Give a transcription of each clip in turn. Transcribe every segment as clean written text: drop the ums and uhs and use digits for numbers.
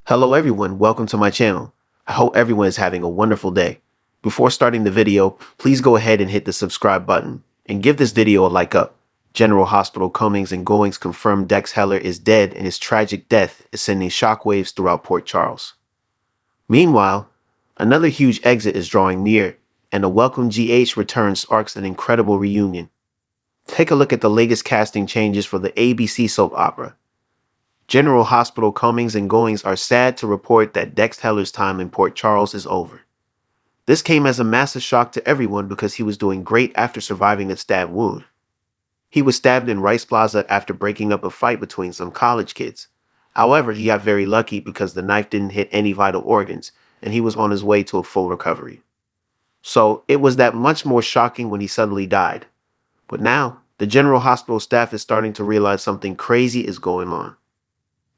Hello everyone, welcome to my channel. I hope everyone is having a wonderful day. Before starting the video, please go ahead and hit the subscribe button and give this video a like up. General Hospital comings and goings confirm Dex Heller is dead and his tragic death is sending shockwaves throughout Port Charles. Meanwhile, another huge exit is drawing near and a welcome GH return sparks an incredible reunion. Take a look at the latest casting changes for the ABC soap opera. General Hospital comings and goings are sad to report that Dex Heller's time in Port Charles is over. This came as a massive shock to everyone because he was doing great after surviving a stab wound. He was stabbed in Rice Plaza after breaking up a fight between some college kids. However, he got very lucky because the knife didn't hit any vital organs and he was on his way to a full recovery. So it was that much more shocking when he suddenly died. But now, the General Hospital staff is starting to realize something crazy is going on.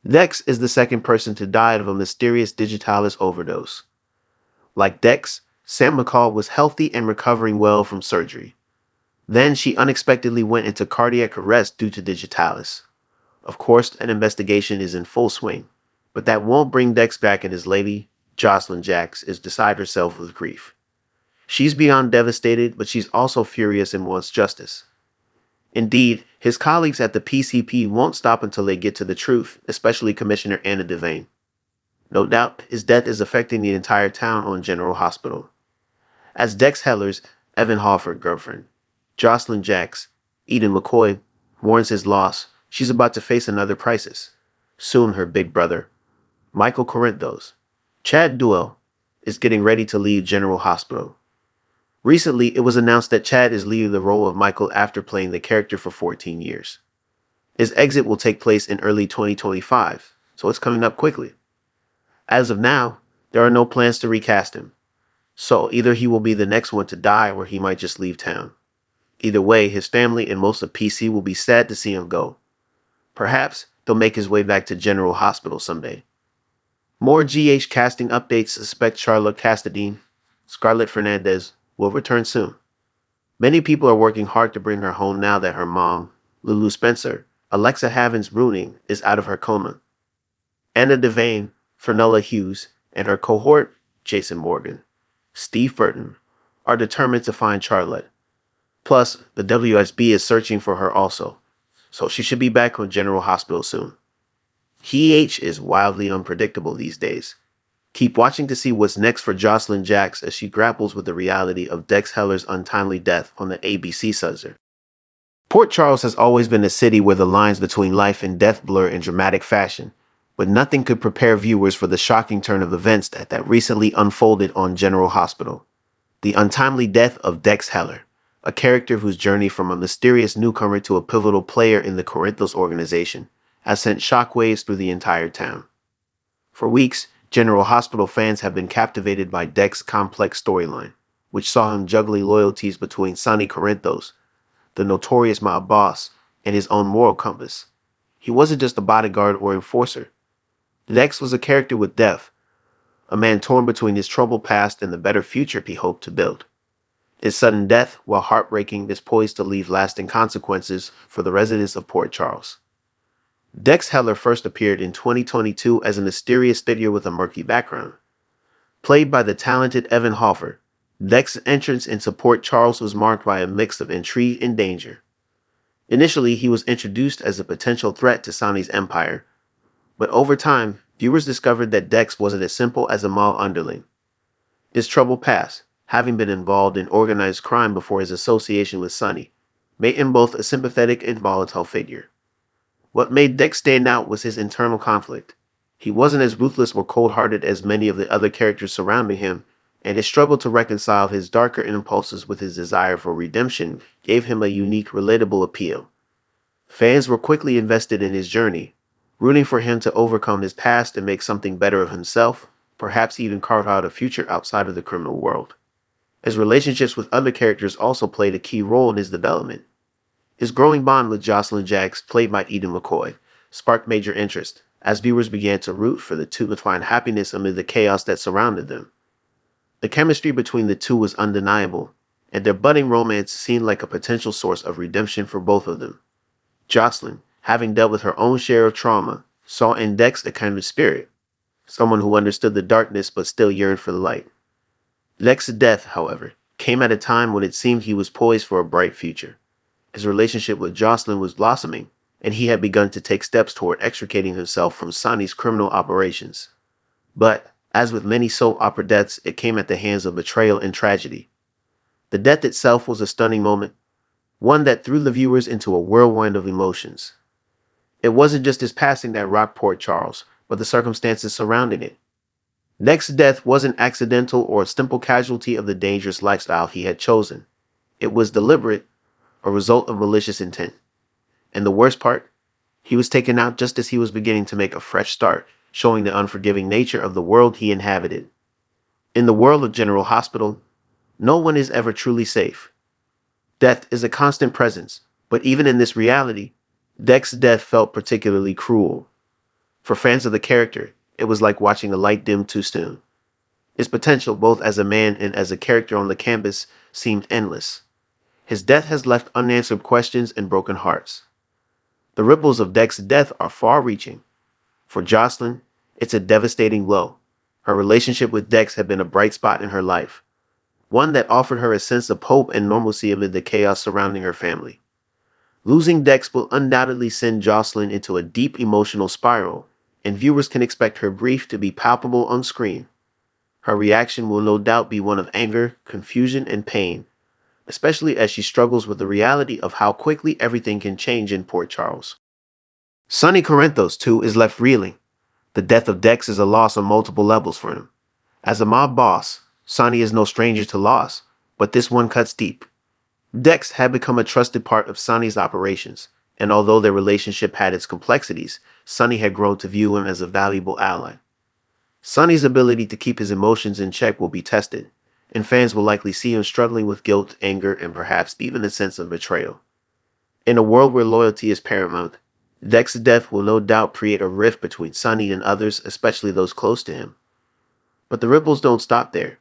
Dex is the second person to die of a mysterious digitalis overdose. Like Dex, Sam McCall was healthy and recovering well from surgery. Then she unexpectedly went into cardiac arrest due to digitalis. Of course, an investigation is in full swing, but that won't bring Dex back, and his lady, Jocelyn Jacks, is beside herself with grief. She's beyond devastated, but she's also furious and wants justice. Indeed, his colleagues at the PCP won't stop until they get to the truth, especially Commissioner Anna Devane. No doubt, his death is affecting the entire town on General Hospital. As Dex Heller's Evan Hawford girlfriend, Jocelyn Jacks, Eden McCoy, mourns his loss, she's about to face another crisis. Soon her big brother, Michael Corinthos, Chad Duell, is getting ready to leave General Hospital. Recently, it was announced that Chad is leaving the role of Michael after playing the character for 14 years. His exit will take place in early 2025, so it's coming up quickly. As of now, there are no plans to recast him, so either he will be the next one to die or he might just leave town. Either way, his family and most of PC will be sad to see him go. Perhaps he'll make his way back to General Hospital someday. More GH casting updates suspect Charlotte Castadine, Scarlett Fernandez, will return soon. Many people are working hard to bring her home now that her mom, Lulu Spencer, Alexa Haven's ruining, is out of her coma. Anna Devane, Fernella Hughes, and her cohort, Jason Morgan, Steve Burton, are determined to find Charlotte. Plus, the WSB is searching for her also, so she should be back on General Hospital soon. GH is wildly unpredictable these days. Keep watching to see what's next for Jocelyn Jacks as she grapples with the reality of Dex Heller's untimely death on the ABC Suzer. Port Charles has always been a city where the lines between life and death blur in dramatic fashion, but nothing could prepare viewers for the shocking turn of events that recently unfolded on General Hospital. The untimely death of Dex Heller, a character whose journey from a mysterious newcomer to a pivotal player in the Corinthos organization, has sent shockwaves through the entire town. For weeks, General Hospital fans have been captivated by Dex's complex storyline, which saw him juggling loyalties between Sonny Corinthos, the notorious mob boss, and his own moral compass. He wasn't just a bodyguard or enforcer. Dex was a character with depth, a man torn between his troubled past and the better future he hoped to build. His sudden death, while heartbreaking, is poised to leave lasting consequences for the residents of Port Charles. Dex Heller first appeared in 2022 as a mysterious figure with a murky background. Played by the talented Evan Hawford, Dex's entrance into Port Charles was marked by a mix of intrigue and danger. Initially, he was introduced as a potential threat to Sonny's empire, but over time, viewers discovered that Dex wasn't as simple as a mob underling. His troubled past, having been involved in organized crime before his association with Sonny, made him both a sympathetic and volatile figure. What made Dex stand out was his internal conflict. He wasn't as ruthless or cold-hearted as many of the other characters surrounding him, and his struggle to reconcile his darker impulses with his desire for redemption gave him a unique, relatable appeal. Fans were quickly invested in his journey, rooting for him to overcome his past and make something better of himself, perhaps even carve out a future outside of the criminal world. His relationships with other characters also played a key role in his development. His growing bond with Jocelyn Jacks, played by Eden McCoy, sparked major interest, as viewers began to root for the two to find happiness amid the chaos that surrounded them. The chemistry between the two was undeniable, and their budding romance seemed like a potential source of redemption for both of them. Jocelyn, having dealt with her own share of trauma, saw in Dex a kindred spirit, someone who understood the darkness but still yearned for the light. Dex's death, however, came at a time when it seemed he was poised for a bright future. His relationship with Jocelyn was blossoming, and he had begun to take steps toward extricating himself from Sonny's criminal operations. But, as with many soap opera deaths, it came at the hands of betrayal and tragedy. The death itself was a stunning moment, one that threw the viewers into a whirlwind of emotions. It wasn't just his passing that rocked Port Charles, but the circumstances surrounding it. Dex's death wasn't accidental or a simple casualty of the dangerous lifestyle he had chosen. It was deliberate, a result of malicious intent. And the worst part, he was taken out just as he was beginning to make a fresh start, showing the unforgiving nature of the world he inhabited. In the world of General Hospital, no one is ever truly safe. Death is a constant presence, but even in this reality, Dex's death felt particularly cruel. For fans of the character, it was like watching a light dim too soon. His potential, both as a man and as a character on the campus, seemed endless. His death has left unanswered questions and broken hearts. The ripples of Dex's death are far-reaching. For Jocelyn, it's a devastating blow. Her relationship with Dex had been a bright spot in her life, one that offered her a sense of hope and normalcy amid the chaos surrounding her family. Losing Dex will undoubtedly send Jocelyn into a deep emotional spiral, and viewers can expect her grief to be palpable on screen. Her reaction will no doubt be one of anger, confusion, and pain, especially as she struggles with the reality of how quickly everything can change in Port Charles. Sonny Corinthos, too, is left reeling. The death of Dex is a loss on multiple levels for him. As a mob boss, Sonny is no stranger to loss, but this one cuts deep. Dex had become a trusted part of Sonny's operations, and although their relationship had its complexities, Sonny had grown to view him as a valuable ally. Sonny's ability to keep his emotions in check will be tested, and fans will likely see him struggling with guilt, anger, and perhaps even a sense of betrayal. In a world where loyalty is paramount, Dex's death will no doubt create a rift between Sonny and others, especially those close to him. But the ripples don't stop there.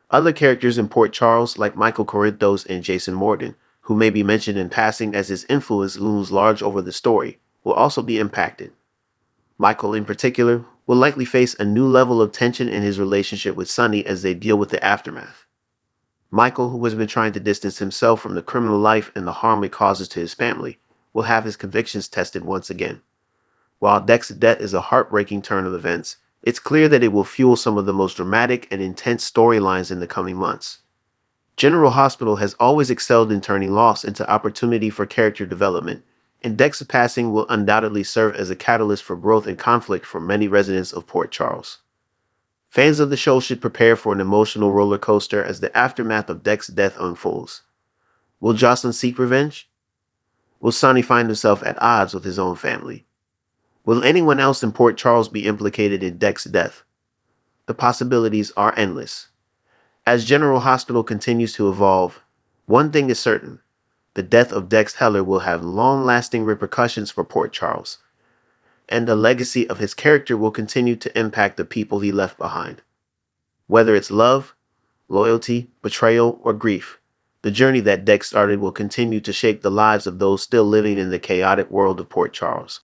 Other characters in Port Charles, like Michael Corinthos and Jason Morgan, who may be mentioned in passing as his influence looms large over the story, will also be impacted. Michael, in particular, will likely face a new level of tension in his relationship with Sonny as they deal with the aftermath. Michael, who has been trying to distance himself from the criminal life and the harm it causes to his family, will have his convictions tested once again. While Dex's death is a heartbreaking turn of events, it's clear that it will fuel some of the most dramatic and intense storylines in the coming months. General Hospital has always excelled in turning loss into opportunity for character development, and Dex's passing will undoubtedly serve as a catalyst for growth and conflict for many residents of Port Charles. Fans of the show should prepare for an emotional roller coaster as the aftermath of Dex's death unfolds. Will Jocelyn seek revenge? Will Sonny find himself at odds with his own family? Will anyone else in Port Charles be implicated in Dex's death? The possibilities are endless. As General Hospital continues to evolve, one thing is certain: the death of Dex Heller will have long-lasting repercussions for Port Charles, and the legacy of his character will continue to impact the people he left behind. Whether it's love, loyalty, betrayal, or grief, the journey that Dex started will continue to shape the lives of those still living in the chaotic world of Port Charles.